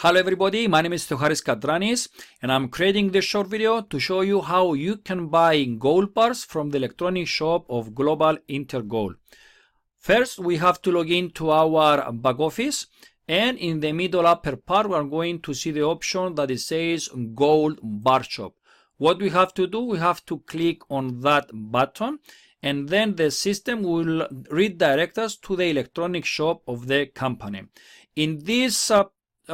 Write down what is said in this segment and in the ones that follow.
Hello everybody, my name is Theocharis Katranis and I'm creating this short video to show you how you can buy gold bars from the electronic shop of Global Intergold. First, we have to log into our back office, and in the middle upper part we are going to see the option that it says Gold Bar Shop. What we have to do, we have to click on that button, and then the system will redirect us to the electronic shop of the company. In this shop, we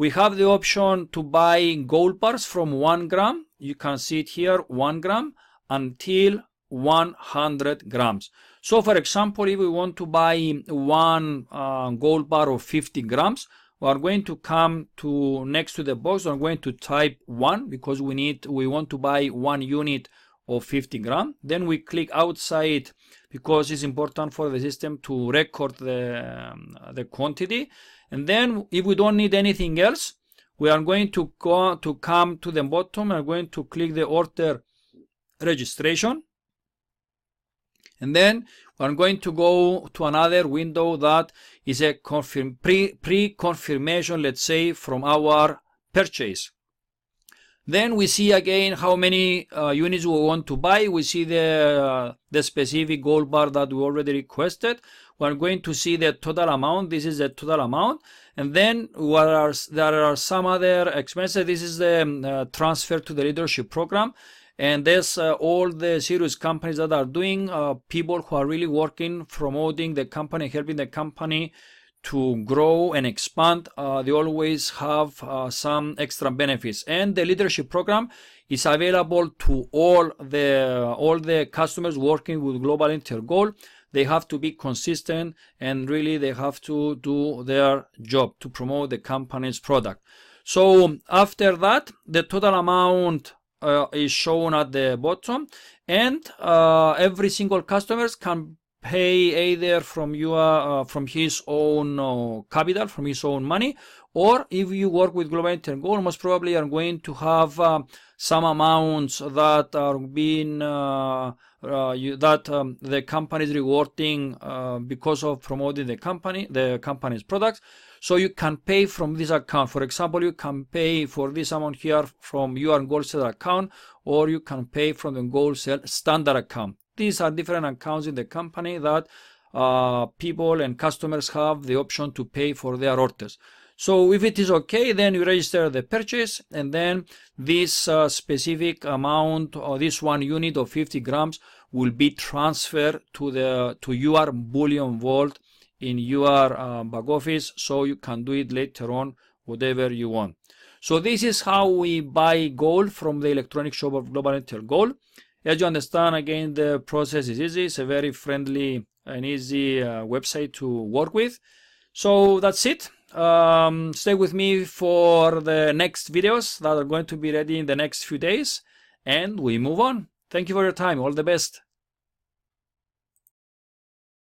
have the option to buy gold bars from 1 gram. You can see it here, 1 gram until 100 grams. So for example, if we want to buy one gold bar of 50 grams, we are going to come to next to the box. We are going to type 1 because we want to buy 1 unit of 50 grams. Then we click outside because it's important for the system to record the quantity. And then if we don't need anything else, we are going to come to the bottom. We are going to click the order registration. And then we are going to go to another window that is a pre-confirmation, let's say, from our purchase. Then we see again how many units we want to buy. We see the specific gold bar that we already requested. We are going to see the total amount. This is the total amount. And then there are some other expenses. This is the transfer to the leadership program. And there's all the serious companies that are doing, people who are really working, promoting the company, helping the company to grow and expand. They always have some extra benefits, and the leadership program is available to all the customers working with Global Intergold. They have to be consistent, and really they have to do their job to promote the company's product. So after that, the total amount is shown at the bottom, and every single customer can pay either from his own capital, from his own money, or if you work with Global Intergold, most probably are going to have some amounts that are being the company is rewarding because of promoting the company's products. So you can pay from this account. For example, you can pay for this amount here from your Gold Seller account, or you can pay from the Gold Seller Standard account. These are different accounts in the company that people and customers have the option to pay for their orders. So if it is okay, then you register the purchase, and then this specific amount, or this 1 unit of 50 grams, will be transferred to your bullion vault in your back office, so you can do it later on, whatever you want. So this is how we buy gold from the electronic shop of Global Intergold. As you understand, again, the process is easy. It's a very friendly and easy website to work with. So that's it. Stay with me for the next videos that are going to be ready in the next few days, and we move on. Thank you for your time. All the best.